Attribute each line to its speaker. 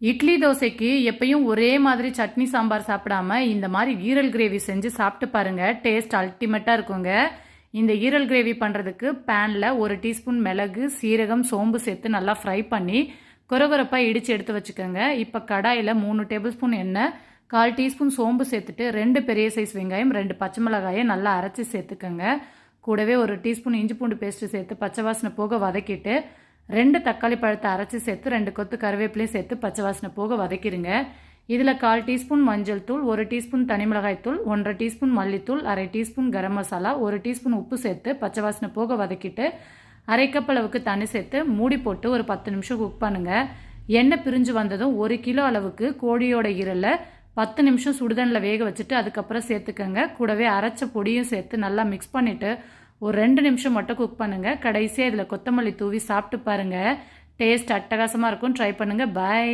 Speaker 1: இட்லி தோசைக்கு எப்பயும் ஒரே மாதிரி சட்னி சாம்பார் சாப்பிடாம இந்த மாதிரி ஈரல் கிரேவி செஞ்சு சாப்பிட்டு பாருங்க. டேஸ்ட் அல்டிமேட்டாக இருக்குங்க. இந்த ஈரல் கிரேவி பண்ணுறதுக்கு பேனில் 1 டீஸ்பூன் மிளகு, சீரகம், சோம்பு சேர்த்து நல்லா ஃப்ரை பண்ணி கொரகொரப்பாக இடித்து எடுத்து வச்சுக்கோங்க. இப்போ கடாயில் 3 டேபிள் ஸ்பூன் எண்ணெய், 1/4 டீஸ்பூன் சோம்பு சேர்த்துட்டு 2 பெரிய சைஸ் வெங்காயம், 2 பச்சை மிளகாயை நல்லா அரைச்சி சேர்த்துக்கோங்க. கூடவே 1 டீஸ்பூன் இஞ்சி பூண்டு பேஸ்ட்டு சேர்த்து பச்சை வாசனை போக வதக்கிட்டு 2 தக்காளி பழத்தை அரைச்சி சேர்த்து 2 கொத்து கருவேப்பிலையும் சேர்த்து பச்சை வாசனை போக வதக்கிடுங்க. இதில் 1/4 டீஸ்பூன் மஞ்சள் தூள், 1 டீஸ்பூன் தனி மிளகாய் தூள், 1/2 டீஸ்பூன் மல்லித்தூள், 1/2 டீஸ்பூன் கரம் மசாலா, 1 டீஸ்பூன் உப்பு சேர்த்து பச்சை வாசனை போக வதக்கிட்டு 1/2 கப் அளவுக்கு தண்ணி சேர்த்து மூடி போட்டு ஒரு 10 நிமிஷம் குக் பண்ணுங்க. எண்ணெய் பிரிஞ்சு வந்ததும் 1 கிலோ அளவுக்கு கோழியோட ஈரலை 10 நிமிஷம் சுடுதண்ணில் வேக வச்சுட்டு அதுக்கப்புறம் சேர்த்துக்கங்க. கூடவே அரைச்ச பொடியும் சேர்த்து நல்லா மிக்ஸ் பண்ணிவிட்டு ஒரு 2 நிமிஷம் மட்டும் குக் பண்ணுங்கள். கடைசியாக இதில் கொத்தமல்லி தூவி சாப்பிட்டு பாருங்கள். டேஸ்ட் அட்டகாசமாக இருக்கும். ட்ரை பண்ணுங்கள். பாய்.